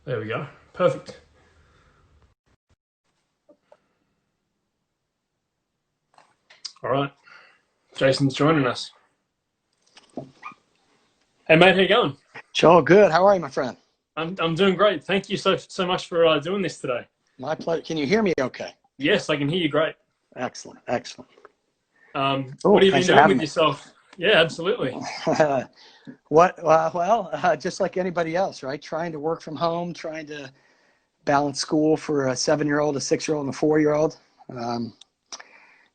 There we go. Perfect. All right. Jason's joining us. Hey, mate, how you going? Joel, good. How are you, my friend? I'm doing great. Thank you so much for doing this today. My pleasure. Can you hear me okay? Yes, I can hear you great. Excellent, excellent. What Oh, have you been thanks for doing having with me. yourself? Yeah, absolutely. Just like anybody else, right? Trying to work from home, trying to balance school for a 7-year-old, a 6-year-old, and a 4-year-old. Um,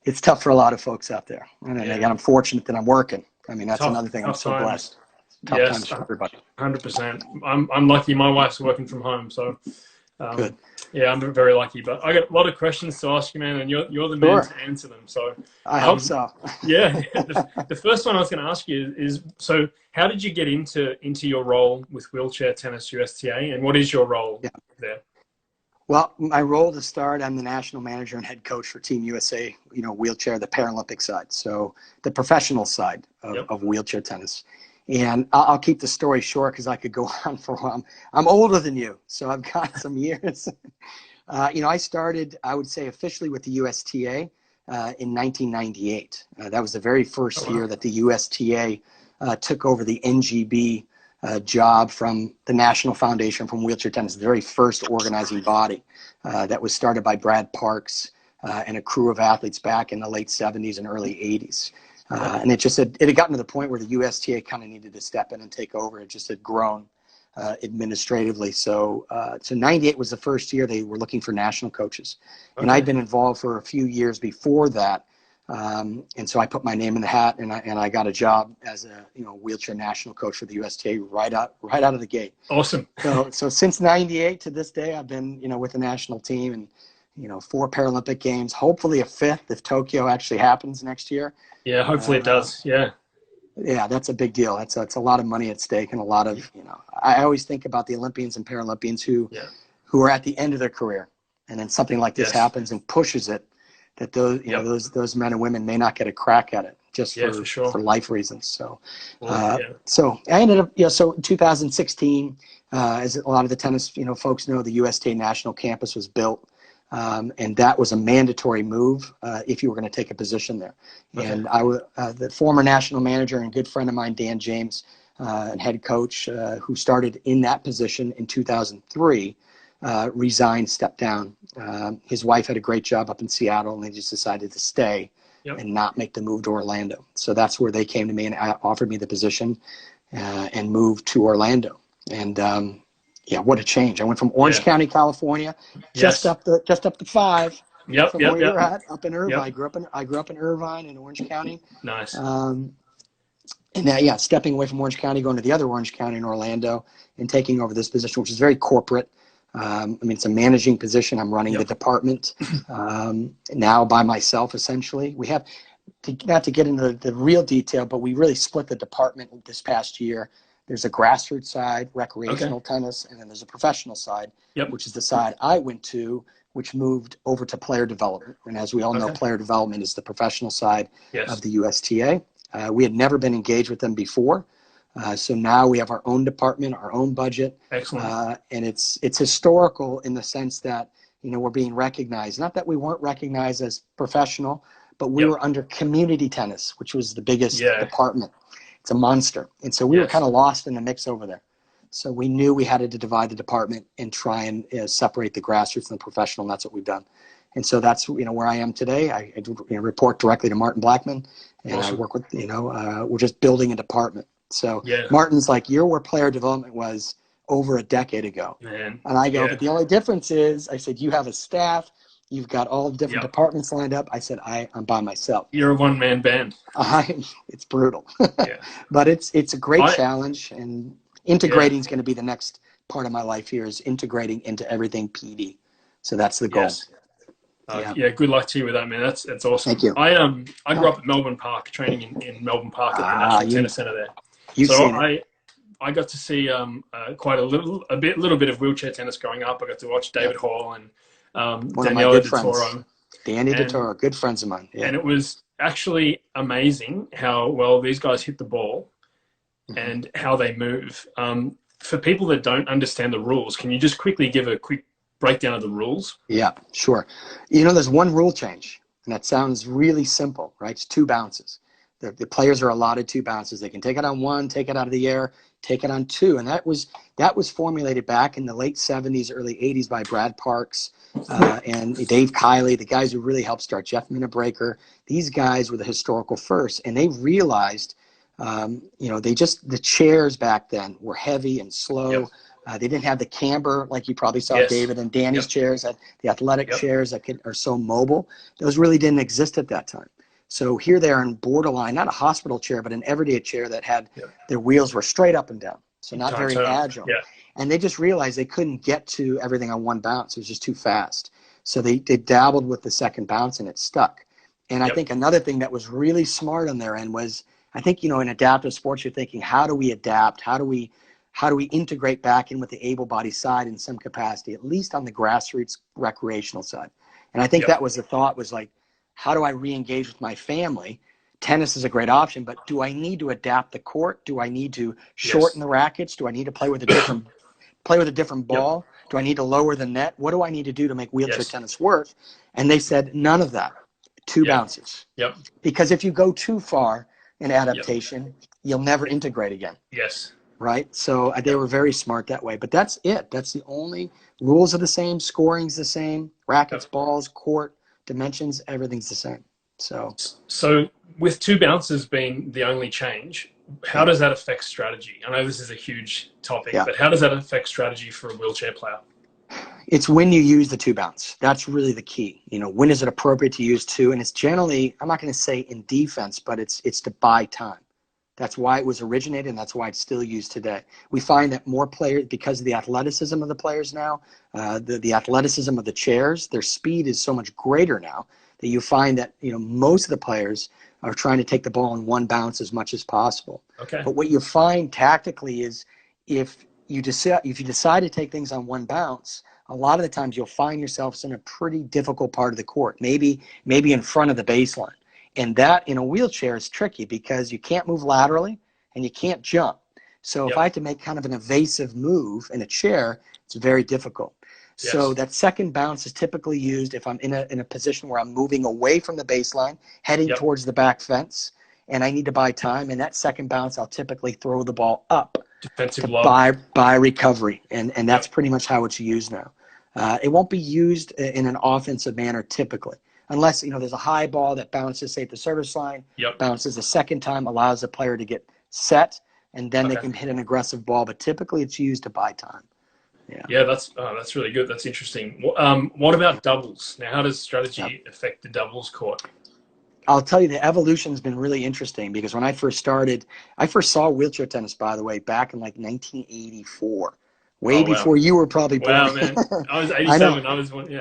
it's tough for a lot of folks out there. And then Yeah, again, I'm fortunate that I'm working. I mean, that's tough another thing. I'm tough so times. blessed. Tough Yes, times for everybody. 100%. I'm lucky. My wife's working from home, so Good. um, yeah, I'm very lucky. But I got a lot of questions to ask you, man, and you're the man Sure. to answer them. So I hope um, so. yeah, the first one I was going to ask you is so how did you get into your role with Wheelchair Tennis USTA, and what is your role Yeah. there? Well, my role to start, I'm the national manager and head coach for Team USA, wheelchair, the Paralympic side. So the professional side of, Yep. of wheelchair tennis. And I'll keep the story short because I could go on for a while. I'm older than you, so I've got some years. I started, I would say, officially with the USTA in 1998. That was the very Oh first wow. year that the USTA took over the NGB job from the National Foundation from Wheelchair Tennis, the very first organizing body that was started by Brad Parks and a crew of athletes back in the late 70s and early 80s. Yep. And it had gotten to the point where the USTA kind of needed to step in and take over. It just had grown administratively. So 98 was the first year they were looking for national coaches. And Okay. I'd been involved for a few years before that. And so I put my name in the hat, and I got a job as a wheelchair national coach for the USTA right out of the gate. Awesome. So since '98 to this day, I've been with the national team, and 4 Paralympic games, hopefully a 5th if Tokyo actually happens next year. Yeah, hopefully it Uh, does. Yeah. yeah, that's a big deal. That's a lot of money at stake, and a lot of I always think about the Olympians and Paralympians Yeah. who are at the end of their career, and then something like this Yes. happens and pushes it, that those Yep. those men and women may not get a crack at it just Yeah, for sure. for life reasons. So Well, yeah. so I ended up so in 2016, as a lot of the tennis folks know, the USTA National Campus was built. And that was a mandatory move if you were going to take a position there. Okay. And the former national manager and good friend of mine, Dan James, and head coach, who started in that position in 2003, resigned, stepped down. His wife had a great job up in Seattle, and they just decided to stay Yep. and not make the move to Orlando. So that's where they came to me and offered me the position and moved to Orlando. And yeah, what a change! I went from Orange Yeah. County, California, just Yes. up the 5 Yep. from Yep. where you're Yep. at, up in Irvine. Yep. I grew up in Irvine in Orange County. Nice. Um, and yeah, stepping away from Orange County, going to the other Orange County in Orlando, and taking over this position, which is very corporate. I mean, it's a managing position. I'm running the Yep. department now by myself, essentially. We have, not to get into the real detail, but we really split the department this past year. There's a grassroots side, Okay. recreational tennis, and then there's a professional side, Yep. which is the side I went to, which moved over to player development. And as we all know, Okay. player development is the professional side of Yes. the USTA. We had never been engaged with them before. So now we have our own department, our own budget, Excellent. and it's historical in the sense that we're being recognized. Not that we weren't recognized as professional, but we Yep. were under community tennis, which was the biggest Yeah. department. It's a monster, and so we were kind Yes. of lost in the mix over there. So we knew we had to divide the department and try and separate the grassroots and the professional, and that's what we've done. And so that's where I am today. I report directly to Martin Blackman, and I Awesome. work with we're just building a department. So Yeah. Martin's like, you're where player development was over a decade ago. Man. And I go, Yeah. but the only difference is, I said, you have a staff, you've got all the different Yep. departments lined up. I said, I'm by myself. You're a one-man band. It's brutal, Yeah. but it's a great I. challenge, and Yeah. integrating is going to be the next part of my life here, is integrating into everything PD. So that's the goal. Yes. Yeah. Yeah. Good luck to you with that, man. That's awesome. Thank you. I grew up at Melbourne Park, training in Melbourne Park at the Ah, National Tennis Centre there. you've So seen it. I got to see quite little bit of wheelchair tennis growing up. I got to watch Yep. David Hall and One of my Daniela good De friends, Toro, Danny and DeToro, good friends of mine. Yeah. it was actually amazing how well these guys hit the ball Hmm. and how they move. for people that don't understand the rules, can you just quickly give a quick breakdown of the rules? Yeah, sure. There's one rule change, and that sounds really simple, right? It's two bounces. The players are allotted two bounces. They can take it on one, take it out of the air, take it on two, and that was formulated back in the late '70s, early '80s by Brad Parks and Dave Kiley, the guys who really helped start Jeff Minnebraker. These guys were the historical first, and they realized, the chairs back then were heavy and slow. Yep. They didn't have the camber like you probably saw Yes. David and Danny's Yep. chairs, the athletic Yep. chairs that are so mobile. Those really didn't exist at that time. So here they are in borderline, not a hospital chair, but an everyday chair that had their wheels were straight up and down. So not very agile. Yeah. And they just realized they couldn't get to everything on one bounce. It was just too fast. So they dabbled with the second bounce and it stuck. And I think another thing that was really smart on their end was, I think, in adaptive sports, you're thinking, how do we adapt? How do we integrate back in with the able-bodied side in some capacity, at least on the grassroots recreational side? And I think that was the thought, was like, how do I re-engage with my family? Tennis is a great option, but do I need to adapt the court? Do I need to shorten the rackets? Do I need to play with a different ball? Do I need to lower the net? What do I need to do to make wheelchair tennis work? And they said, none of that. Two bounces. Yep. Because if you go too far in adaptation, you'll never integrate again. Yes. Right? So they were very smart that way. But that's it. That's the only rules are the same. Scoring's the same. Rackets, balls, court, dimensions, everything's the same. So with two bounces being the only change, how does that affect strategy? I know this is a huge topic, but how does that affect strategy for a wheelchair player? It's when you use the two bounce. That's really the key. When is it appropriate to use two? And it's generally, I'm not going to say in defense, but it's to buy time. That's why it was originated, and that's why it's still used today. We find that more players, because of the athleticism of the players now, the athleticism of the chairs, their speed is so much greater now that you find that most of the players are trying to take the ball in one bounce as much as possible. Okay. But what you find tactically is if you decide to take things on one bounce, a lot of the times you'll find yourselves in a pretty difficult part of the court, maybe in front of the baseline. And that in a wheelchair is tricky because you can't move laterally and you can't jump. So if I have to make kind of an evasive move in a chair, it's very difficult. So that second bounce is typically used if I'm in a position where I'm moving away from the baseline, heading towards the back fence, and I need to buy time. And that second bounce, I'll typically throw the ball up Defensive to lob. buy recovery. And that's pretty much how it's used now. It won't be used in an offensive manner typically, unless there's a high ball that bounces, say, at the service line, bounces a second time, allows the player to get set, and then they can hit an aggressive ball. But typically it's used to buy time. Yeah, that's really good. That's interesting. What about doubles? Now, how does strategy affect the doubles court? I'll tell you, the evolution's been really interesting because when I first started, I first saw wheelchair tennis, by the way, back in like 1984, before you were probably born. Wow, man. I was 87. I was one,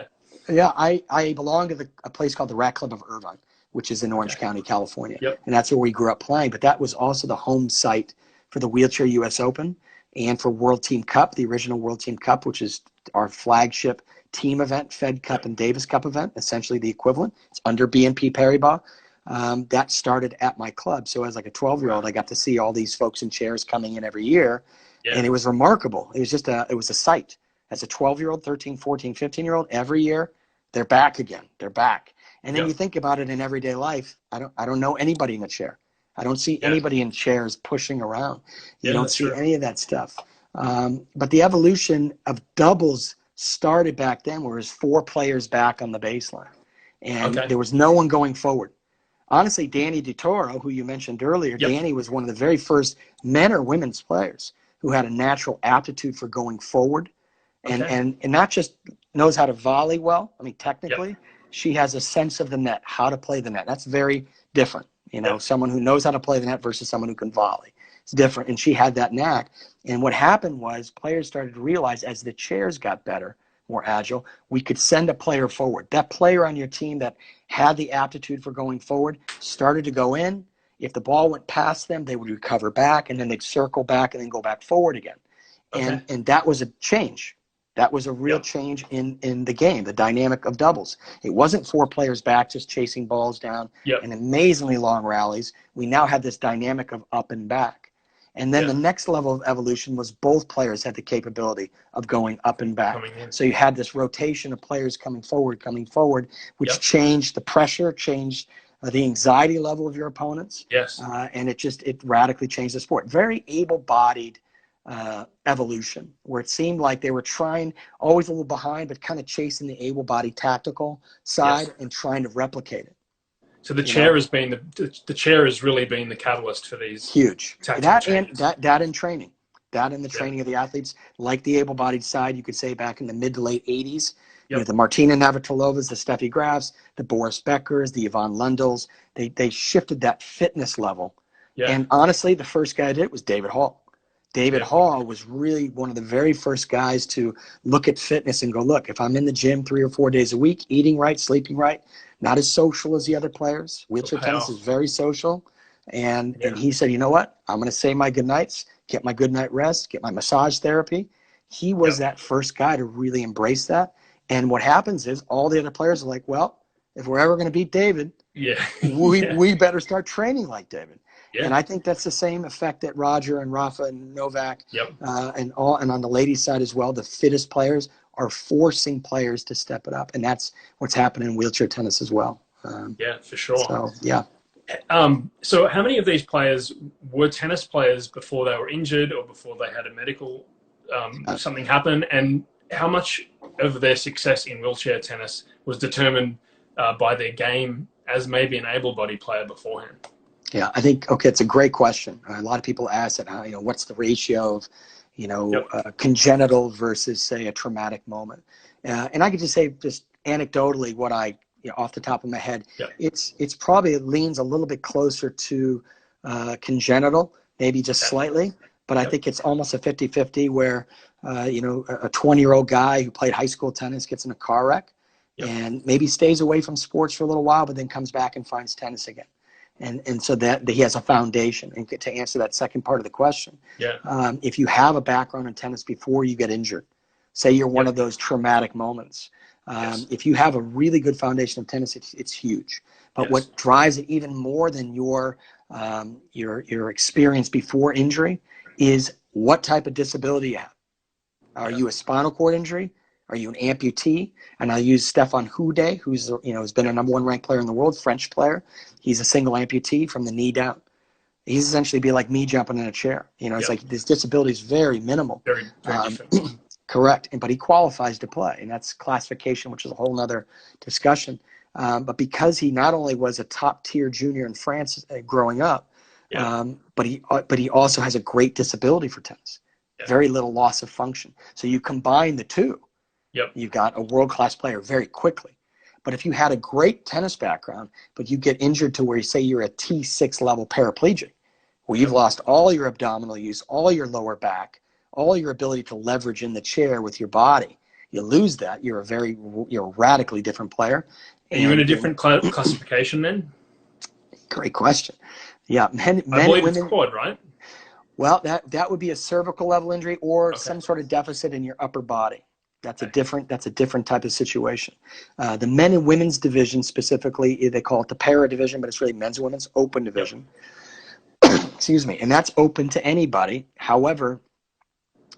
Yeah, I belong to a place called the Rack Club of Irvine, which is in Orange County, California. And that's where we grew up playing. But that was also the home site for the Wheelchair US Open and for World Team Cup, the original World Team Cup, which is our flagship team event, Fed Cup and Davis Cup event, essentially the equivalent. It's under BNP Paribas. That started at my club. So as like a 12-year-old, I got to see all these folks in chairs coming in every year. And it was remarkable. It was just it was a sight. As a 12-year-old, 13, 14, 15-year-old, every year, they're back again. They're back. And then you think about it in everyday life. I don't know anybody in a chair. I don't see anybody in chairs pushing around. You don't see any of that stuff. But the evolution of doubles started back then, where it was 4 players back on the baseline. And there was no one going forward. Honestly, Danny DiToro, who you mentioned earlier, Danny was one of the very first men or women's players who had a natural aptitude for going forward. And not just knows how to volley well. I mean, technically, she has a sense of the net, how to play the net. That's very different. Someone who knows how to play the net versus someone who can volley. It's different. And she had that knack. And what happened was players started to realize as the chairs got better, more agile, we could send a player forward. That player on your team that had the aptitude for going forward started to go in. If the ball went past them, they would recover back, and then they'd circle back and then go back forward again. And that was a change. That was a real change in the game, the dynamic of doubles. It wasn't 4 players back just chasing balls down and amazingly long rallies. We now have this dynamic of up and back. And then the next level of evolution was both players had the capability of going up and back. So you had this rotation of players coming forward, which changed the pressure, changed the anxiety level of your opponents. Yes. And it radically changed the sport. Very able-bodied evolution, where it seemed like they were trying, always a little behind, but kind of chasing the able-bodied tactical side and trying to replicate it. So the chair has been the chair has really been the catalyst for these huge tactical changes. That in training, that in the training of the athletes, like the able-bodied side, you could say back in the mid to late 80s. You know, the Martina Navratilovas, the Steffi Grafs, the Boris Beckers, the Yvonne Lundels, they shifted that fitness level. And honestly, the first guy that did it was David Hall. David Hall was really one of the very first guys to look at fitness and go, look, if I'm in the gym 3 or 4 days a week, eating right, sleeping right, not as social as the other players. Wheelchair tennis is very social. And he said, you know what? I'm going to say my good nights, get my good night rest, get my massage therapy. He was that first guy to really embrace that. And what happens is all the other players are like, well, if we're ever going to beat David, we better start training like David. And I think that's the same effect that Roger and Rafa and Novak and on the ladies' side as well. The fittest players are forcing players to step it up, and that's what's happening in wheelchair tennis as well. For sure. So so how many of these players were tennis players before they were injured or before they had a medical something happen, and how much of their success in wheelchair tennis was determined by their game as maybe an able-bodied player beforehand? Yeah, I think, it's a great question. A lot of people ask that, what's the ratio of, congenital versus, say, a traumatic moment. And I could just say, just anecdotally, what I, off the top of my head, it's probably, it leans a little bit closer to congenital, maybe just slightly, but I think it's almost a 50-50 where, a 20-year-old guy who played high school tennis gets in a car wreck and maybe stays away from sports for a little while, but then comes back and finds tennis again. And so that he has a foundation. And to answer that second part of the question, if you have a background in tennis before you get injured, say you're one of those traumatic moments, if you have a really good foundation of tennis, it's huge. But what drives it even more than your experience before injury is what type of disability you have. Are you a spinal cord injury? Are you an amputee? And I'll use Stefan Houdet, who's has been a #1 ranked player in the world, French player. He's a single amputee from the knee down. He's essentially be like me jumping in a chair. It's like this disability is very minimal. Very different. Correct. But he qualifies to play, and that's classification, which is a whole nother discussion. But because he not only was a top tier junior in France growing up, but he also has a great disability for tennis. Very little loss of function. So you combine the two. You've got a world-class player very quickly. But if you had a great tennis background, but you get injured to where you say you're a T6 level paraplegic, where you've lost all your abdominal use, all your lower back, all your ability to leverage in the chair with your body, you lose that. You're a radically different player. And you're in a different classification then? Great question. Yeah, men I believe women, it's quad, right? Well, that would be a cervical level injury or some sort of deficit in your upper body. That's a different type of situation. The men and women's division specifically, they call it the para division, but it's really men's and women's open division. Excuse me. And that's open to anybody. However,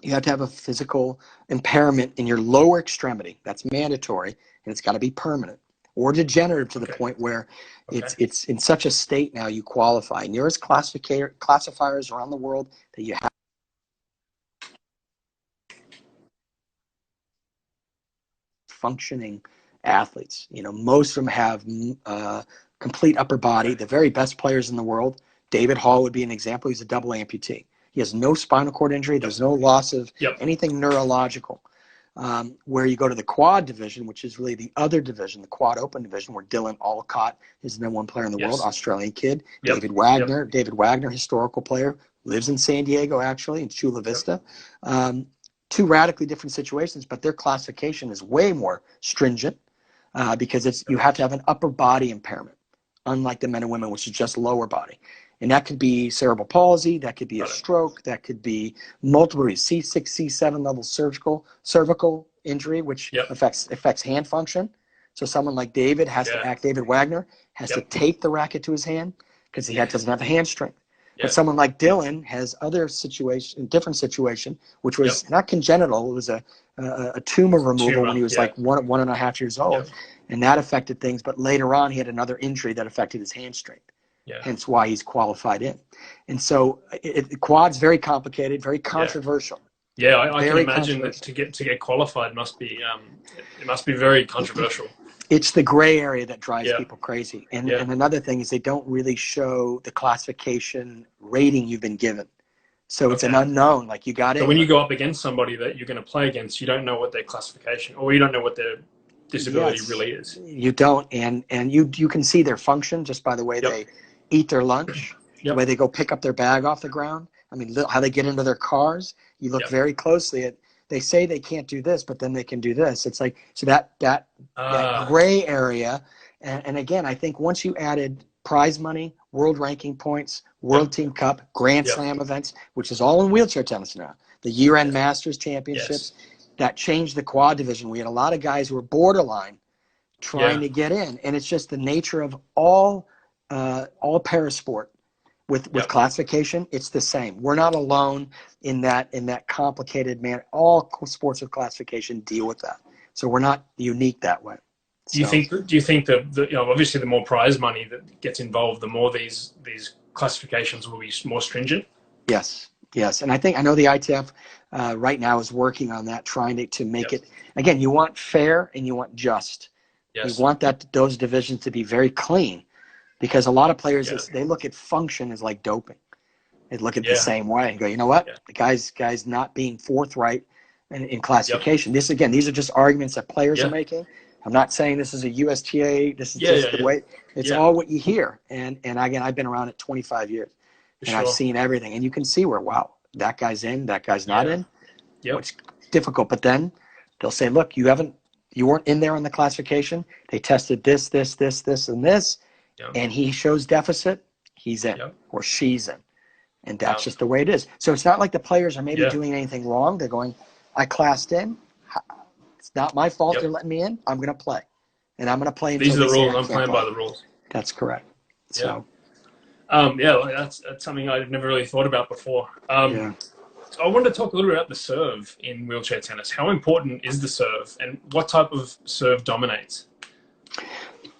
you have to have a physical impairment in your lower extremity. That's mandatory, and it's got to be permanent or degenerative to the point where it's in such a state now you qualify. And there's classifiers around the world that you have. Functioning athletes. Most of them have complete upper body. The very best players in the world. David Hall would be an example. He's a double amputee. He has no spinal cord injury. There's no loss of anything neurological. Where you go to the quad division, which is really the other division, the quad open division, where Dylan Alcott is the #1 player in the world, Australian kid. David Wagner, historical player, lives in San Diego actually, in Chula Vista. Two radically different situations, but their classification is way more stringent because you have to have an upper body impairment, unlike the men and women, which is just lower body. And that could be cerebral palsy, that could be a stroke, that could be multiple C6, C7 level cervical injury, which affects hand function. So someone like David has to act, David Wagner has to tape the racket to his hand because he doesn't have the hand strength. But someone like Dylan has other situation, different situation, which was not congenital. It was a tumor removal when he was like 1.5 years old, and that affected things. But later on, he had another injury that affected his hamstring. Hence why he's qualified in. And so quad's very complicated, very controversial. Yeah, I can imagine that to get qualified must be it must be very controversial. It's the gray area that drives people crazy. And another thing is they don't really show the classification rating you've been given. So it's an unknown. Like you got it. So when you go up against somebody that you're going to play against, you don't know what their classification, or you don't know what their disability really is. You don't, and you can see their function just by the way they eat their lunch, the way they go pick up their bag off the ground. I mean, how they get into their cars. You look very closely at. They say they can't do this, but then they can do this. It's like so that gray area. And again, I think once you added prize money, world ranking points, World Team Cup, Grand Slam events, which is all in wheelchair tennis now, the year-end Masters Championships, that changed the quad division. We had a lot of guys who were borderline trying to get in, and it's just the nature of all parasport. With classification, it's the same. We're not alone in that complicated manner. All sports with classification deal with that, so we're not unique that way. Do you think that obviously the more prize money that gets involved, the more these classifications will be more stringent? Yes, and I know the ITF right now is working on that, trying to make it again. You want fair and you want just. You want those divisions to be very clean. Because a lot of players, they look at function as like doping. They look at it the same way and go, you know what? The guy's not being forthright in classification. These are just arguments that players are making. I'm not saying this is a USTA. This is just the way. It's all what you hear. And again, I've been around it 25 years. And I've seen everything. And you can see where, wow, that guy's in, that guy's not in. It's difficult. But then they'll say, look, you weren't in there on the classification. They tested this, and this. And he shows deficit, he's in or she's in. And that's just the way it is. So it's not like the players are maybe doing anything wrong. They're going, I classed in. It's not my fault they're letting me in. I'm going to play. And I'm going to play. These are the rules. I'm playing by the rules. That's correct. So, that's something I've never really thought about before. So I wanted to talk a little bit about the serve in wheelchair tennis. How important is the serve and what type of serve dominates?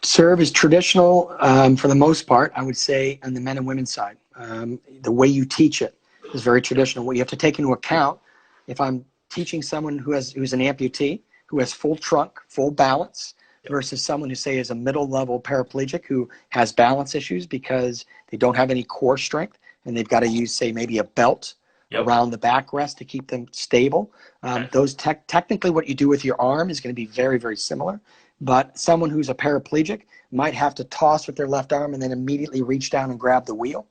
Serve is traditional for the most part, I would say, on the men and women's side. The way you teach it is very traditional. What you have to take into account, if I'm teaching someone who's an amputee, who has full trunk, full balance, versus someone who, say, is a middle-level paraplegic who has balance issues because they don't have any core strength, and they've got to use, say, maybe a belt around the backrest to keep them stable. Those technically what you do with your arm is going to be very, very similar. But someone who's a paraplegic might have to toss with their left arm and then immediately reach down and grab the wheel,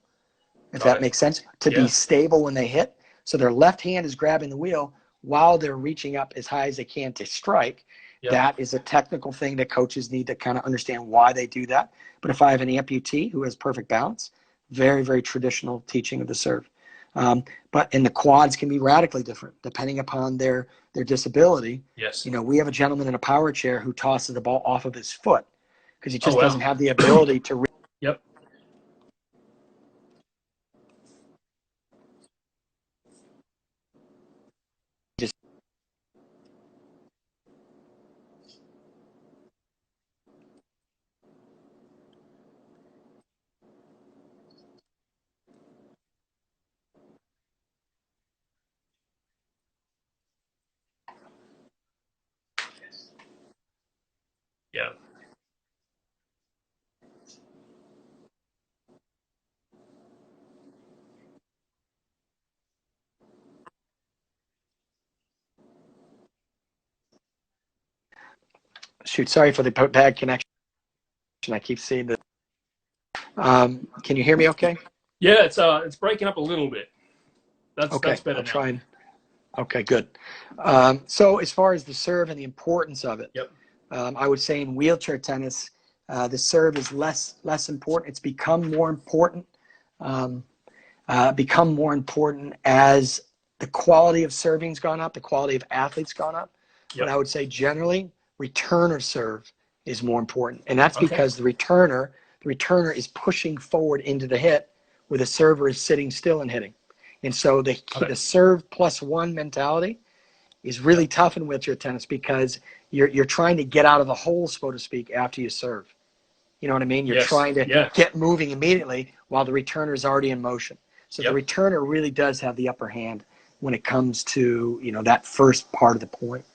if that makes sense, to be stable when they hit. So their left hand is grabbing the wheel while they're reaching up as high as they can to strike. That is a technical thing that coaches need to kind of understand why they do that. But if I have an amputee who has perfect balance, very, very traditional teaching of the serve. And the quads can be radically different depending upon their disability. We have a gentleman in a power chair who tosses the ball off of his foot because he just doesn't have the ability to. Just shoot, sorry for the bad connection. I keep seeing the. Can you hear me okay? Yeah, it's breaking up a little bit. That's better I'll now. try and. Okay, good. So as far as the serve and the importance of it, I would say in wheelchair tennis, the serve is less important. It's become more important. As the quality of serving's gone up, the quality of athletes gone up. But I would say generally, returner serve is more important, and that's because the returner is pushing forward into the hit where the server is sitting still and hitting. And so the serve +1 mentality is really tough in wheelchair tennis because you're trying to get out of the hole, so to speak, after you serve. You know what I mean? You're trying to get moving immediately while the returner is already in motion. So the returner really does have the upper hand when it comes to, you know, that first part of the point.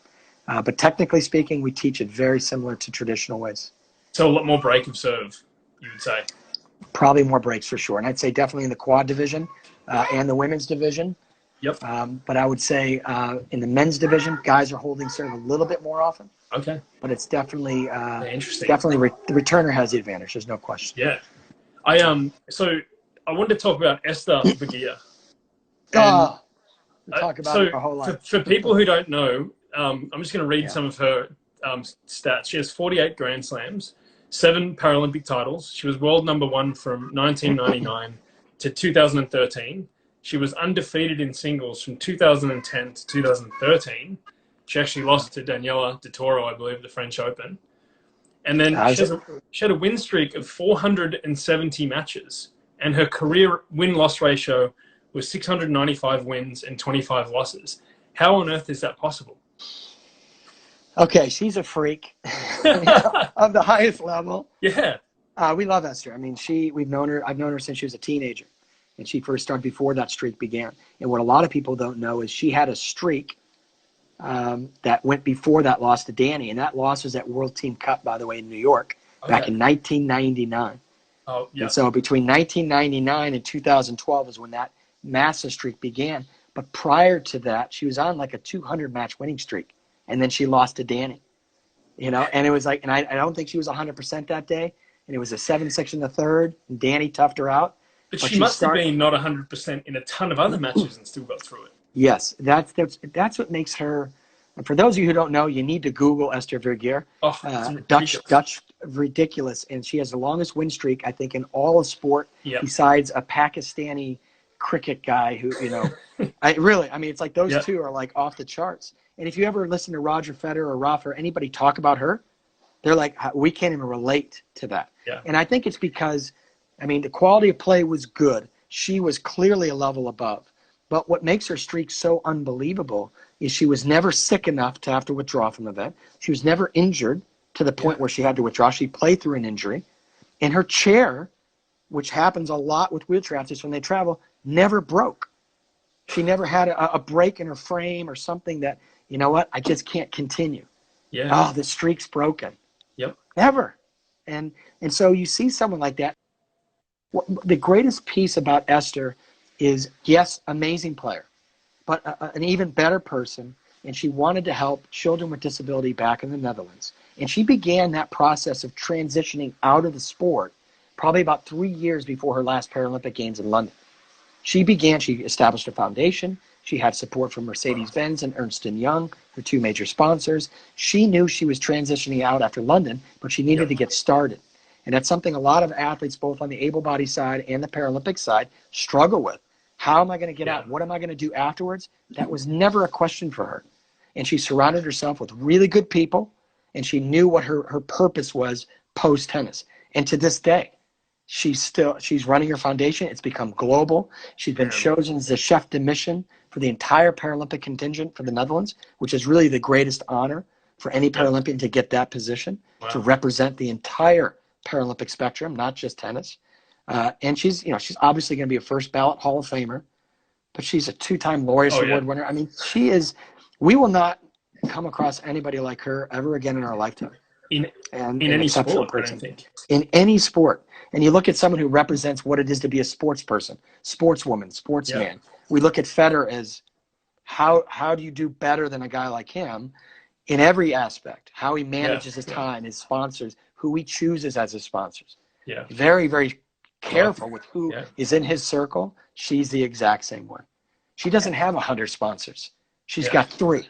But technically speaking, we teach it very similar to traditional ways. So a lot more break of serve, you would say? Probably more breaks for sure. And I'd say definitely in the quad division and the women's division. Yep. But I would say in the men's division, guys are holding serve a little bit more often. Okay. But it's definitely interesting. Definitely the returner has the advantage. There's no question. Yeah. So I wanted to talk about Esther Vergier. We talk about it our whole life. For people who don't know, I'm just going to read some of her stats. She has 48 Grand Slams, 7 Paralympic titles. She was world number 1 from 1999 to 2013. She was undefeated in singles from 2010 to 2013. She actually lost to Daniela de Toro, I believe, at the French Open. And then she had a win streak of 470 matches. And her career win-loss ratio was 695 wins and 25 losses. How on earth is that possible? Okay, she's a freak of the highest level. Yeah. We love Esther. I mean, I've known her since she was a teenager. And she first started before that streak began. And what a lot of people don't know is she had a streak that went before that loss to Danny. And that loss was at World Team Cup, by the way, in New York back in 1999. Oh, yeah. And so between 1999 and 2012 is when that massive streak began. But prior to that, she was on like a 200-match winning streak. And then she lost to Danny. You know, and it was like, and I don't think she was 100% that day. And it was a 7-6 in the third. And Danny toughed her out. But she must have been not 100% in a ton of other matches and still got through it. Yes, that's what makes her. And for those of you who don't know, you need to Google Esther Vergier. Dutch ridiculous, and she has the longest win streak I think in all of sport, besides a Pakistani cricket guy who, you know, I mean it's like those two are like off the charts. And if you ever listen to Roger Federer or Rafa or anybody talk about her, they're like, we can't even relate to that. Yeah. And I think it's because, I mean, the quality of play was good. She was clearly a level above. But what makes her streak so unbelievable is she was never sick enough to have to withdraw from the event. She was never injured to the point where she had to withdraw. She played through an injury. And her chair, which happens a lot with wheelchair athletes when they travel, never broke. She never had a break in her frame or something that, you know what, I just can't continue. Yeah. Oh, the streak's broken. Yep. Never. And so you see someone like that. The greatest piece about Esther is, yes, amazing player, but an even better person, and she wanted to help children with disability back in the Netherlands. And she began that process of transitioning out of the sport probably about 3 years before her last Paralympic Games in London. She established a foundation. She had support from Mercedes-Benz and Ernst & Young, her 2 major sponsors. She knew she was transitioning out after London, but she needed to get started. And that's something a lot of athletes, both on the able-bodied side and the Paralympic side, struggle with. How am I going to get out? What am I going to do afterwards? That was never a question for her. And she surrounded herself with really good people, and she knew what her purpose was post-tennis. And to this day, she's running her foundation. It's become global. She's been chosen as the chef de mission for the entire Paralympic contingent for the Netherlands, which is really the greatest honor for any Paralympian to get that position, to represent the entire Paralympic spectrum, not just tennis. And she's obviously going to be a first ballot Hall of Famer, but she's a 2-time Laureus Award winner. I mean, we will not come across anybody like her ever again in our lifetime. In any sport, I don't think. In any sport. And you look at someone who represents what it is to be a sports person, sportswoman, sportsman. Yeah. We look at Federer as how do you do better than a guy like him in every aspect, how he manages his time, his sponsors, who he chooses as his sponsors. Yeah. Very, very careful with who is in his circle. She's the exact same way. She doesn't have 100 sponsors. She's got 3,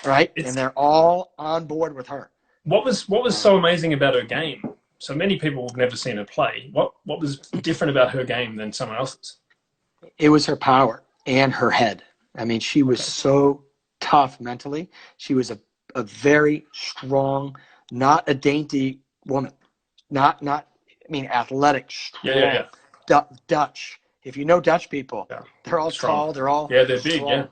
right? And they're all on board with her. What was so amazing about her game? So many people have never seen her play. What was different about her game than someone else's? It was her power and her head. I mean, she was so tough mentally. She was a very strong, not a dainty woman. Not athletic, strong. Dutch. If you know Dutch people, Yeah. they're all Strong. tall. They're all Yeah, they're big. strong. Yeah.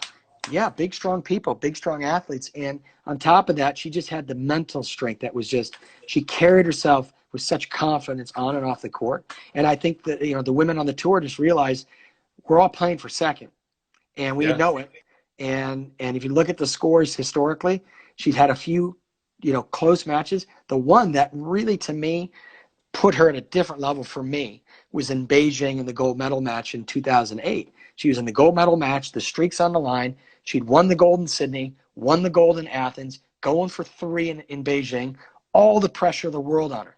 Yeah, big, strong people, big, strong athletes. And on top of that, she just had the mental strength that was just, she carried herself with such confidence on and off the court. And I think that, the women on the tour just realized we're all playing for second, and we Yeah. know it. And if you look at the scores historically, she's had a few, close matches. The one that really, to me, put her at a different level for me was in Beijing in the gold medal match in 2008. She was in the gold medal match, the streak's on the line. She'd won the gold in Sydney, won the gold in Athens, going for 3 in Beijing, all the pressure of the world on her,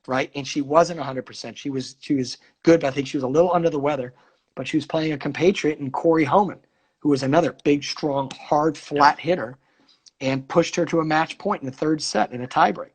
right? And she wasn't 100%. She was good, but I think she was a little under the weather. But she was playing a compatriot in Corey Homan, who was another big, strong, hard, flat hitter, and pushed her to a match point in the third set in a tiebreak.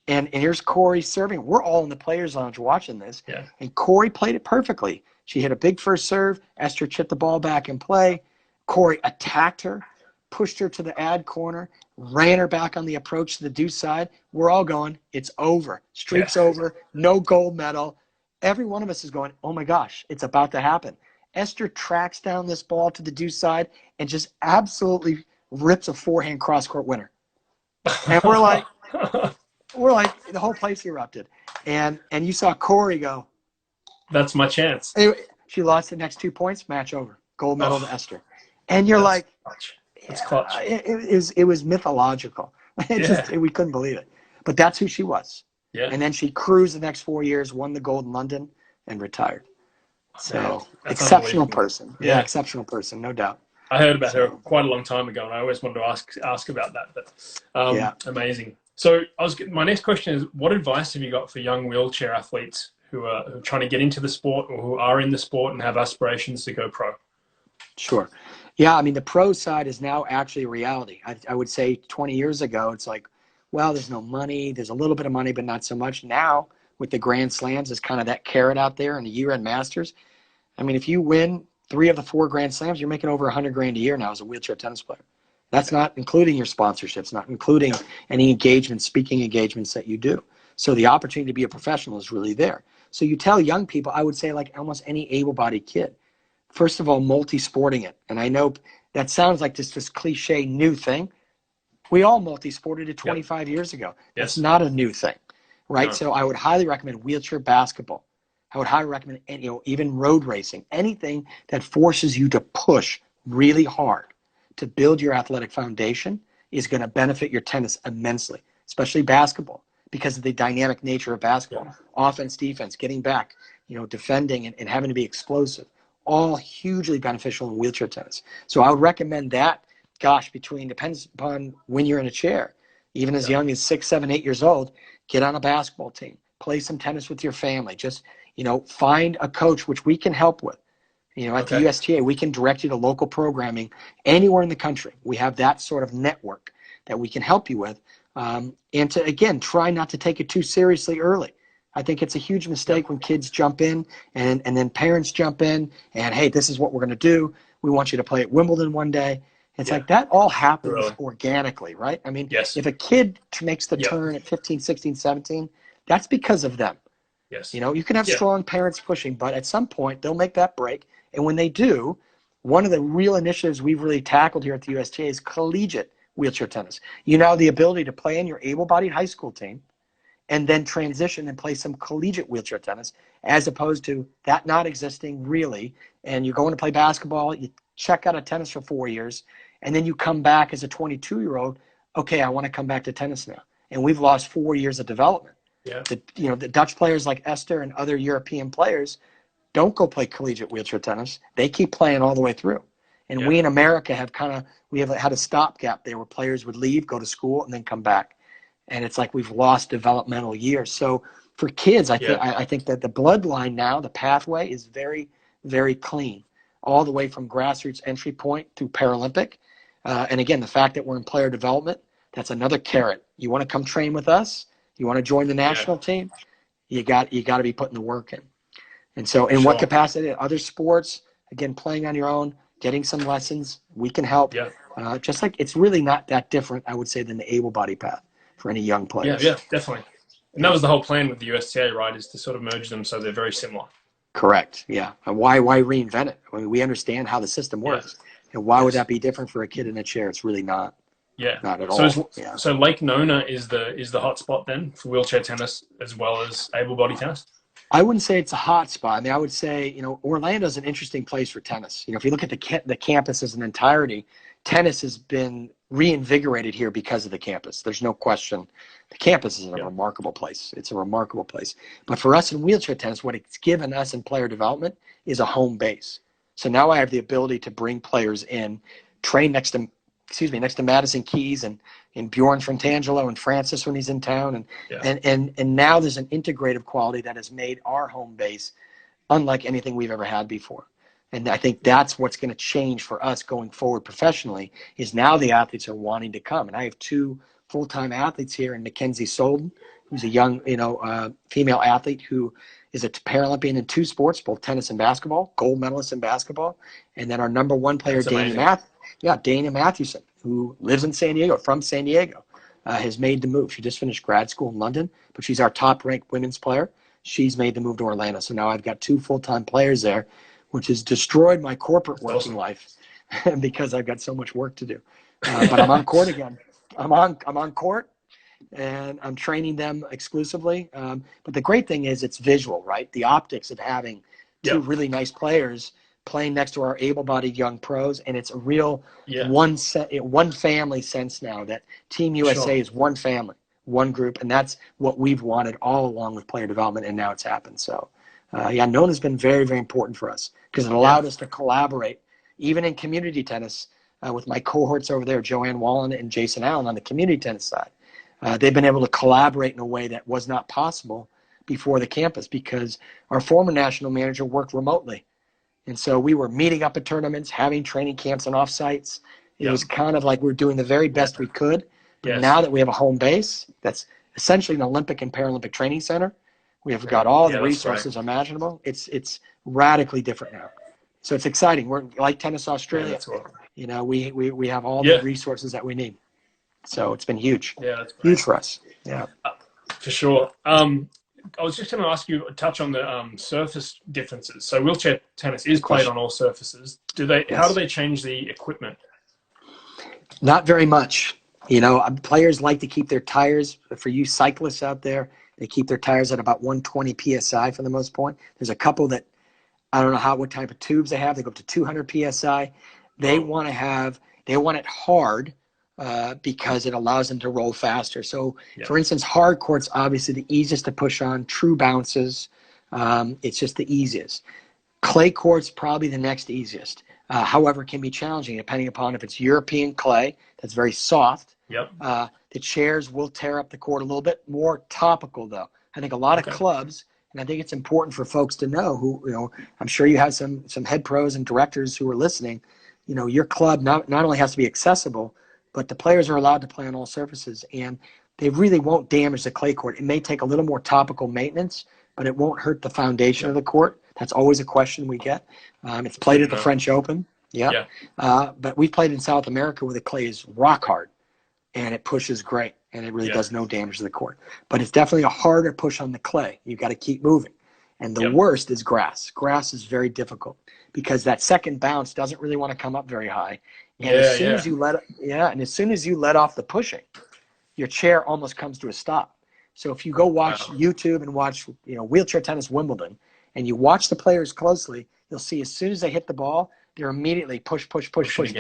And here's Corey serving. We're all in the players' lounge watching this. Yeah. And Corey played it perfectly. She hit a big first serve. Esther chipped the ball back in play. Corey attacked her, pushed her to the ad corner, ran her back on the approach to the deuce side. We're all going, it's over. Streak's over. No gold medal. Every one of us is going, oh my gosh, it's about to happen. Esther tracks down this ball to the deuce side and just absolutely rips a forehand cross-court winner. And we're like, the whole place erupted. And you saw Corey go, that's my chance. Anyway, she lost the next 2 points, match over. Gold medal to Esther. And you're like, clutch. It's clutch. It was mythological. We couldn't believe it. But that's who she was. Yeah. And then she cruised the next 4 years, won the gold in London, and retired. So, exceptional person. Yeah, exceptional person, no doubt. I heard about her quite a long time ago, and I always wanted to ask about that. But amazing. So my next question is, what advice have you got for young wheelchair athletes who are trying to get into the sport or who are in the sport and have aspirations to go pro? Sure. Yeah, I mean, the pro side is now actually a reality. I would say 20 years ago, it's like, well, there's no money. There's a little bit of money, but not so much. Now, with the Grand Slams, there's kind of that carrot out there and the year-end Masters. I mean, if you win 3 of the 4 Grand Slams, you're making over $100,000 a year now as a wheelchair tennis player. That's not including your sponsorships, not including any engagements, speaking engagements that you do. So the opportunity to be a professional is really there. So you tell young people, I would say like almost any able-bodied kid, first of all, multi-sporting it. And I know that sounds like this cliche new thing. We all multi-sported it 25 years ago. It's not a new thing, right? No. So I would highly recommend wheelchair basketball. I would highly recommend even road racing, anything that forces you to push really hard to build your athletic foundation is going to benefit your tennis immensely, especially basketball, because of the dynamic nature of basketball. Yeah. Offense, defense, getting back, defending and having to be explosive, all hugely beneficial in wheelchair tennis. So I would recommend that, depends upon when you're in a chair, even as young as 6, 7, 8 years old, get on a basketball team, play some tennis with your family, just, find a coach, which we can help with. At the USTA, we can direct you to local programming anywhere in the country. We have that sort of network that we can help you with. And to, again, try not to take it too seriously early. I think it's a huge mistake when kids jump in and then parents jump in and, hey, this is what we're going to do. We want you to play at Wimbledon one day. It's like that all happens organically, right? I mean, if a kid makes the turn at 15, 16, 17, that's because of them. Yes. You can have strong parents pushing, but at some point they'll make that break. And when they do, one of the real initiatives we've really tackled here at the USTA is collegiate wheelchair tennis. You now have the ability to play in your able-bodied high school team and then transition and play some collegiate wheelchair tennis, as opposed to that not existing really. And you're going to play basketball, you check out of tennis for 4 years, and then you come back as a 22-year-old, okay, I want to come back to tennis now. And we've lost 4 years of development. Yeah. The Dutch players like Esther and other European players don't go play collegiate wheelchair tennis. They keep playing all the way through. And we in America have had a stopgap there where players would leave, go to school, and then come back. And it's like we've lost developmental years. So for kids, I think that the bloodline now, the pathway is very, very clean, all the way from grassroots entry point to Paralympic. And again, the fact that we're in player development, that's another carrot. You want to come train with us? You want to join the national team? You got to be putting the work in. And so in what capacity? Other sports, again, playing on your own, getting some lessons, we can help. Yeah. Just like it's really not that different, I would say, than the able-bodied path for any young players. Yeah, definitely. And that was the whole plan with the USTA, right, is to sort of merge them so they're very similar. Correct. Yeah. And why reinvent it? I mean, we understand how the system works. Yes. And why would Yes. that be different for a kid in a chair? It's really not. Yeah. Not at So all. Yeah. so Lake Nona is the hot spot then for wheelchair tennis as well as able body tennis. I wouldn't say it's a hot spot. I mean, I would say, Orlando's an interesting place for tennis. If you look at the campus as an entirety, tennis has been reinvigorated here because of the campus. There's no question. The campus is a remarkable place. It's a remarkable place. But for us in wheelchair tennis, what it's given us in player development is a home base. So now I have the ability to bring players in, train next to Madison Keys and Bjorn Frantangelo and Francis when he's in town. And now there's an integrative quality that has made our home base unlike anything we've ever had before. And I think that's what's going to change for us going forward professionally is now the athletes are wanting to come. And I have two full-time athletes here in Mackenzie Solden, who's a young, female athlete who is a Paralympian in two sports, both tennis and basketball, gold medalist in basketball. And then our number one player, Dana Matthewson, who lives in San Diego, from San Diego, has made the move. She just finished grad school in London, but she's our top-ranked women's player. She's made the move to Orlando. So now I've got two full-time players there, which has destroyed my corporate working life because I've got so much work to do. But I'm on court again. I'm on court, and I'm training them exclusively. But the great thing is it's visual, right? The optics of having two really nice players playing next to our able-bodied young pros, and it's a real one family sense now that Team USA is one family, one group, and that's what we've wanted all along with player development, and now it's happened. So, Nona's been very, very important for us because it allowed us to collaborate, even in community tennis, with my cohorts over there, Joanne Wallen and Jason Allen on the community tennis side. They've been able to collaborate in a way that was not possible before the campus because our former national manager worked remotely. And so we were meeting up at tournaments, having training camps and off-sites. It was kind of like we're doing the very best we could. But now that we have a home base, that's essentially an Olympic and Paralympic training center. We have got all the resources imaginable. It's radically different now. So it's exciting. We're like Tennis Australia. We have all the resources that we need. So it's been huge. Yeah, that's great. Huge for us. Yeah. For sure. I was just going to ask you, touch on the surface differences. So wheelchair tennis is played on all surfaces. How do they change the equipment? Not very much. Players like to keep their tires, for you cyclists out there, they keep their tires at about 120 PSI for the most part. There's a couple that, I don't know what type of tubes they have. They go up to 200 PSI. They want it hard because it allows them to roll faster. So, for instance, hard court's obviously the easiest to push on. True bounces, it's just the easiest. Clay court's probably the next easiest. However, it can be challenging depending upon if it's European clay that's very soft. The chairs will tear up the court a little bit. More topical, though. I think a lot of clubs, and I think it's important for folks to know who, I'm sure you have some head pros and directors who are listening. Your club not only has to be accessible, but the players are allowed to play on all surfaces, and they really won't damage the clay court. It may take a little more topical maintenance, but it won't hurt the foundation of the court. That's always a question we get. It's played at the French Open. But we've played in South America where the clay is rock hard, and it pushes great, and it really does no damage to the court. But it's definitely a harder push on the clay. You've got to keep moving. And the worst is grass. Grass is very difficult because that second bounce doesn't really want to come up very high. And as soon as you let off the pushing, your chair almost comes to a stop. So if you go watch YouTube and watch, wheelchair tennis Wimbledon, and you watch the players closely, you'll see as soon as they hit the ball, they're immediately push, hit, push,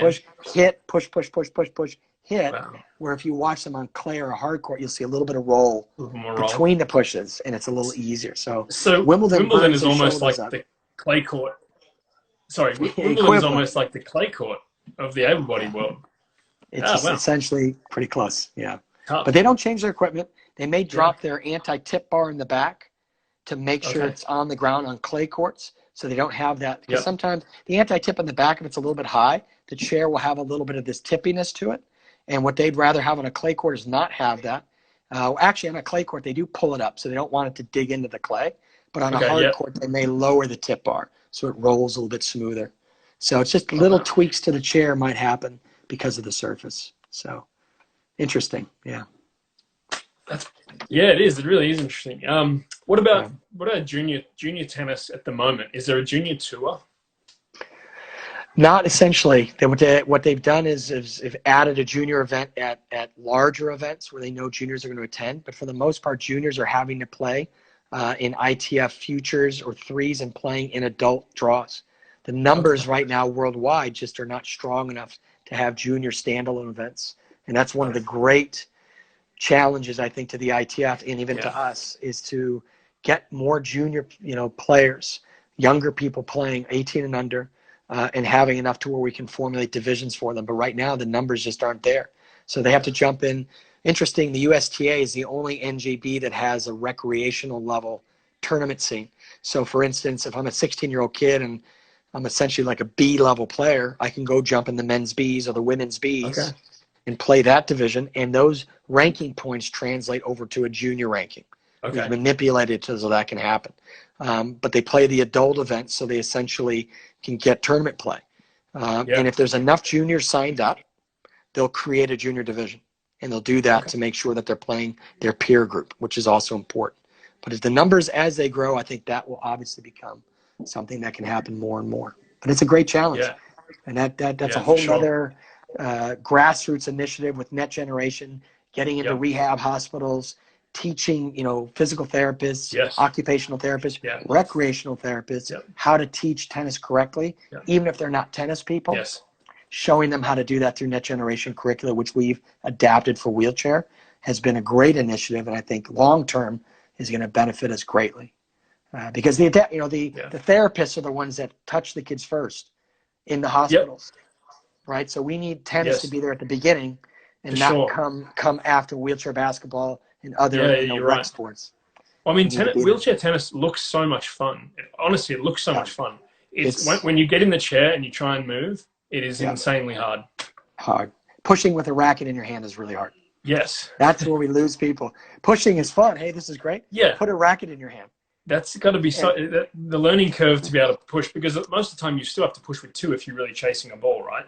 hit. Where if you watch them on clay or a hard court, you'll see a little bit of roll between the pushes, and it's a little easier. So Wimbledon is almost like the clay court. Sorry, Wimbledon is almost like the clay court of the able-bodied world. It's essentially pretty close, But they don't change their equipment. They may drop their anti-tip bar in the back to make sure it's on the ground on clay courts, so they don't have that. Because sometimes the anti-tip in the back, if it's a little bit high, the chair will have a little bit of this tippiness to it. And what they'd rather have on a clay court is not have that. Actually, on a clay court, they do pull it up, so they don't want it to dig into the clay. But on a hard court, they may lower the tip bar, so it rolls a little bit smoother. So it's just little tweaks to the chair might happen because of the surface. So interesting, That's, yeah, it is. It really is interesting. What Yeah. about junior tennis at the moment? Is there a junior tour? Not essentially. What they've done is have added a junior event at larger events where they know juniors are going to attend. But for the most part, juniors are having to play in ITF futures or threes and playing in adult draws. The numbers Okay. right now worldwide just are not strong enough to have junior standalone events. And that's one of the great challenges, I think, to the ITF and even Yeah. to us is to get more junior, players, younger people playing 18 and under, and having enough to where we can formulate divisions for them. But right now, the numbers just aren't there. So they have to jump in. Interesting, the USTA is the only NJB that has a recreational level tournament scene. So, for instance, if I'm a 16-year-old kid and I'm essentially like a B level player, I can go jump in the men's Bs or the women's Okay. Bs and play that division, and those ranking points translate over to a junior ranking. We've Okay. manipulated so that can happen. But they play the adult events, so they essentially can get tournament play. Yeah. And if there's enough juniors signed up, they'll create a junior division, and they'll do that Okay. to make sure that they're playing their peer group, which is also important. But as the numbers, as they grow, I think that will obviously become something that can happen more and more. But it's a great challenge. Yeah. And that's a Yeah, for whole sure. nother grassroots initiative with Net Generation, getting into Yep. rehab hospitals, teaching, physical therapists, Yes. occupational therapists, Yeah. recreational therapists, Yep. how to teach tennis correctly, Yep. even if they're not tennis people, Yes. showing them how to do that through Net Generation curricula, which we've adapted for wheelchair, has been a great initiative, and I think long-term is going to benefit us greatly. Because the Yeah. therapists are the ones that touch the kids first in the Yep. hospitals, right? So we need tennis to Yes. be there at the beginning For and not sure. come after wheelchair basketball and other Yeah, you're rec right. sports. I mean, We need to be there. wheelchair tennis looks so much fun. Honestly, it looks so Yeah, much fun. It's it's when you get in the chair and you try and move, it is yeah insanely hard. hard. Pushing with a racket in your hand is really hard. Yes. That's where we lose people. Pushing is fun. Hey, this is great. Yeah. Put a racket in your hand. That's got to be And the learning curve to be able to push, because most of the time you still have to push with two if you're really chasing a ball, right?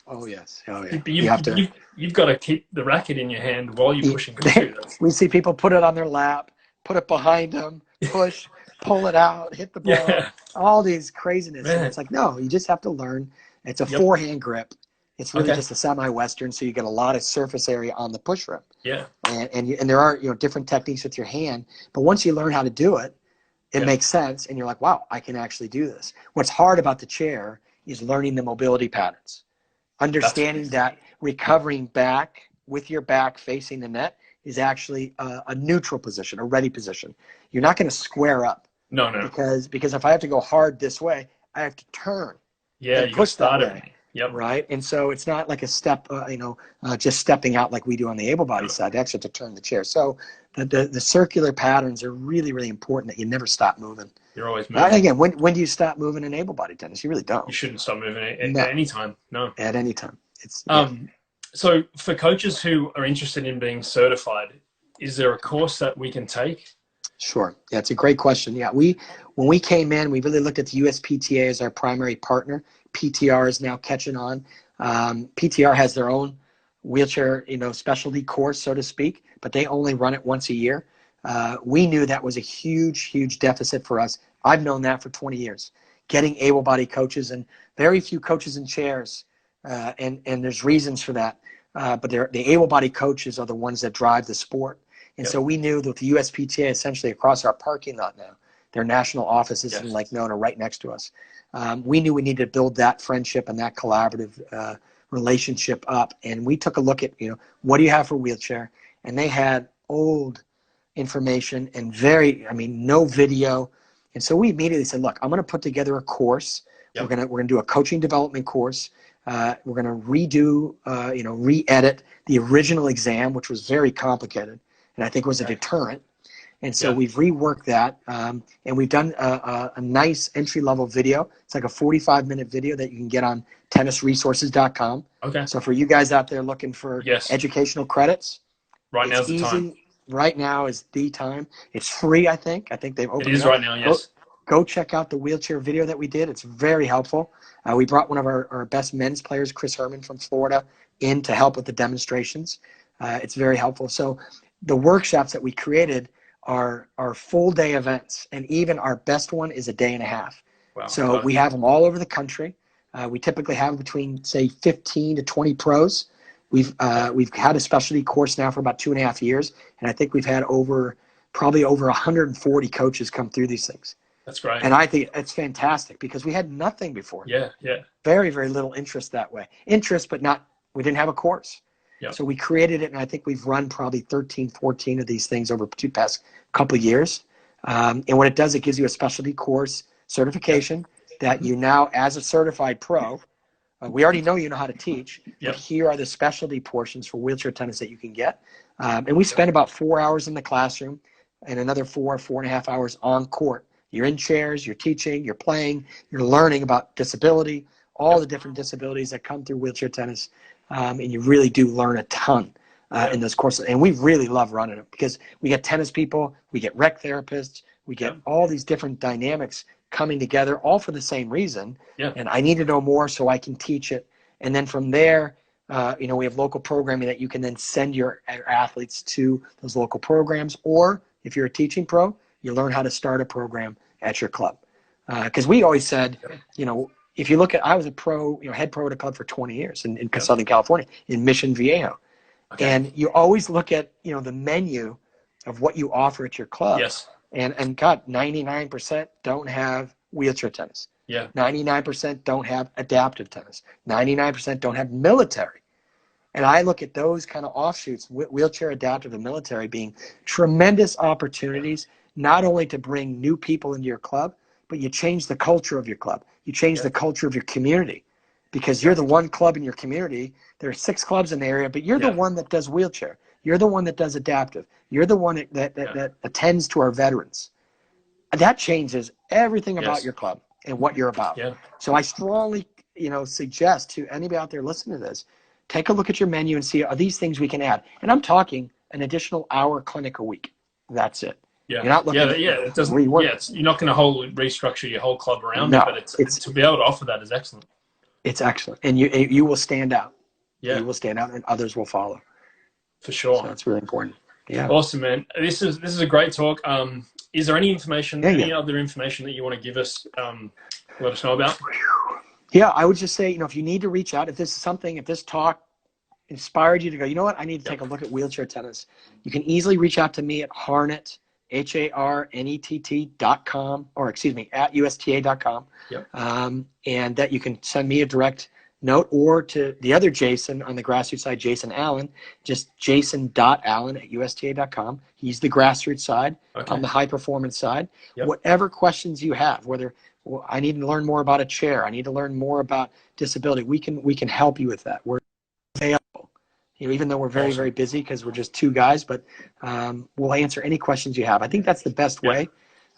oh yes, oh yeah. But You have to. you've got to keep the racket in your hand while you're pushing with two. We see people put it on their lap, put it behind them, push, pull it out, hit the ball, Yeah, all these craziness. And man. it's like, no, you just have to learn. It's a Yep. forehand grip. It's really Okay. just a semi-Western, so you get a lot of surface area on the push rip. Yeah. And there are different techniques with your hand, but once you learn how to do it, it Yeah. makes sense, and you're like, wow, I can actually do this. What's hard about the chair is learning the mobility patterns, understanding that recovering back with your back facing the net is actually a neutral position, a ready position. You're not going to square up No, no. because if I have to go hard this way, I have to turn Yeah, and you got to push that start way, everything. Yep. right? And so it's not like a step, just stepping out like we do on the able-bodied side. They actually have to turn the chair. So the circular patterns are really, really important, that you never stop moving. You're always And moving. again, when do you stop moving in able-bodied tennis? You really You don't. shouldn't stop moving at No, any time. No. at any time. It's So for coaches who are interested in being certified, is there a course that we can take? Sure. Yeah, it's a great question. Yeah, when we came in, we really looked at the USPTA as our primary partner. PTR is now catching on. PTR has their own wheelchair, specialty course, so to speak, but they only run it once a year. We knew that was a huge, huge deficit for us. I've known that for 20 years. Getting able-bodied coaches, and very few coaches in chairs, and there's reasons for that. But the able-bodied coaches are the ones that drive the sport. And so we knew that the USPTA, essentially across our parking lot now, their national offices in Lake Nona right next to us, we knew we needed to build that friendship and that collaborative relationship up. And we took a look at, what do you have for wheelchair? And they had old information and no video. And so we immediately said, look, I'm going to put together a course. Yep. We're going to do a coaching development course. We're going to redo, re-edit the original exam, which was very complicated, and I think was a deterrent. And so we've reworked that, and we've done a nice entry-level video. It's like a 45-minute video that you can get on tennisresources.com. Okay. So for you guys out there looking for educational credits, right now's the time. Right now is the time. It's free, I think. I think they've opened it is up. right now, yes. Go check out the wheelchair video that we did. It's very helpful. We brought one of our best men's players, Chris Herman from Florida, in to help with the demonstrations. It's very helpful. So the workshops that we created are full day events, and even our best one is a day and a half. Wow. So we have them all over the country. We typically have between, say, 15 to 20 pros. We've had a specialty course now for about 2.5 years, and I think we've had probably over 140 coaches come through these things. That's great. And I think it's fantastic because we had nothing before. Yeah, yeah. Very, very little interest that way. Interest, but we didn't have a course. Yep. So we created it, and I think we've run probably 13, 14 of these things over the past couple of years. And what it does, it gives you a specialty course certification that you now, as a certified pro, we already know you know how to teach, but here are the specialty portions for wheelchair tennis that you can get. And we spend about 4 hours in the classroom and another 4.5 hours on court. You're in chairs, you're teaching, you're playing, you're learning about disability, all the different disabilities that come through wheelchair tennis. And you really do learn a ton in those courses. And we really love running them because we get tennis people, we get rec therapists, we get all these different dynamics coming together, all for the same reason. And I need to know more so I can teach it. And then from there, we have local programming that you can then send your athletes to those local programs. Or if you're a teaching pro, you learn how to start a program at your club. Because we always said, if you look at, I was a pro, head pro at a club for 20 years in Southern California, in Mission Viejo. And you always look at, the menu of what you offer at your club. And God, 99% don't have wheelchair tennis. 99% don't have adaptive tennis. 99% don't have military. And I look at those kind of offshoots, wheelchair, adaptive, and military, being tremendous opportunities, not only to bring new people into your club, but you change the culture of your club. You change the culture of your community, because you're the one club in your community. There are 6 clubs in the area, but you're the one that does wheelchair. You're the one that does adaptive. You're the one that attends to our veterans. And that changes everything about your club and what you're about. So I strongly, suggest to anybody out there listening to this, take a look at your menu and see, are these things we can add? And I'm talking an additional hour clinic a week. That's it. You're not looking at it doesn't. You're not going to restructure your whole club around it, but it's to be able to offer that is excellent. It's excellent, and you will stand out. You will stand out, and others will follow. For sure, so that's really important. Awesome, man. This is a great talk. Is there any information, any other information that you want to give us? Let us know about. I would just say, if you need to reach out, if this talk inspired you to go, you know what, I need to take a look at wheelchair tennis, you can easily reach out to me at Harnett, HARNETT.com, or excuse me, at USTA.com. And that you can send me a direct note, or to the other Jason on the grassroots side, Jason Allen, just jason.allen at USTA.com. He's the grassroots side. I'm the high performance side. Whatever questions you have, whether I need to learn more about a chair, I need to learn more about disability, we can help you with that. We're available. Even though we're very, very busy because we're just 2 guys, but we'll answer any questions you have. I think that's the best way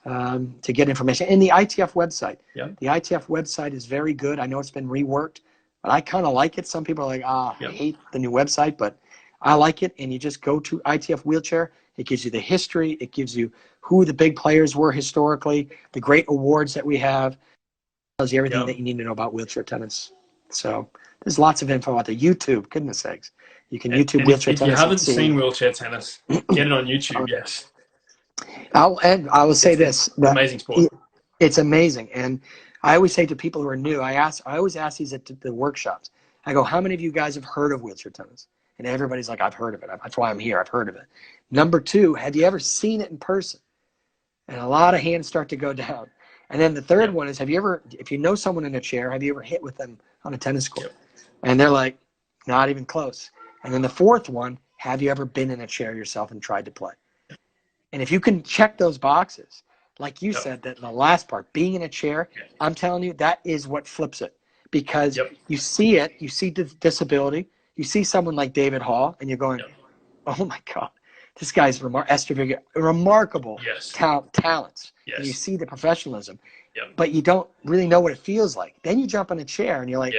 to get information. And the ITF website. The ITF website is very good. I know it's been reworked, but I kind of like it. Some people are like, I hate the new website, but I like it. And you just go to ITF Wheelchair. It gives you the history. It gives you who the big players were historically, the great awards that we have. It tells you everything that you need to know about wheelchair tennis. So there's lots of info out there. YouTube, goodness sakes. You can YouTube wheelchair tennis. If you haven't seen wheelchair tennis, get it on YouTube. I will say this. Amazing sport. It's amazing. And I always say to people who are new, I always ask these at the workshops. I go, how many of you guys have heard of wheelchair tennis? And everybody's like, I've heard of it. That's why I'm here. I've heard of it. Number 2, have you ever seen it in person? And a lot of hands start to go down. And then the third one is, if you know someone in a chair, have you ever hit with them on a tennis court? And they're like, not even close. And then the fourth one, have you ever been in a chair yourself and tried to play? And if you can check those boxes, like you said, that the last part, being in a chair, I'm telling you, that is what flips it. Because you see it, you see disability, you see someone like David Hall, and you're going, oh my God, this guy's remarkable talents. And you see the professionalism, but you don't really know what it feels like. Then you jump in a chair and you're like,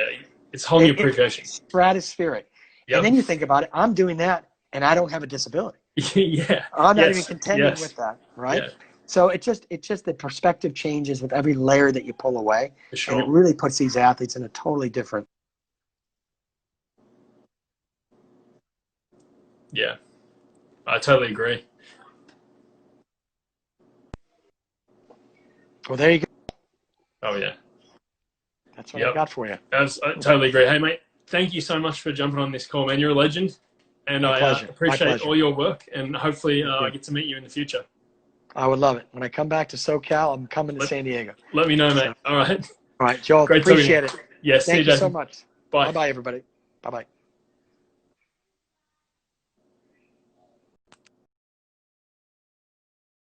it's whole new appreciation. Stratospheric. And then you think about it, I'm doing that and I don't have a disability. I'm not even contending with that, right? So it's just the perspective changes with every layer that you pull away. And it really puts these athletes in a totally different. I totally agree. Well, there you go. Oh yeah. That's what I got for you. I totally agree. Hey mate, thank you so much for jumping on this call, man. You're a legend, and My I pleasure. appreciate all your work. And hopefully, I get to meet you in the future. I would love it. When I come back to SoCal, I'm coming to San Diego. Let me know, mate. So, all right. All right, Joel. Great Appreciate it. Yes. Thank you so much. Bye. Bye, everybody. Bye-bye.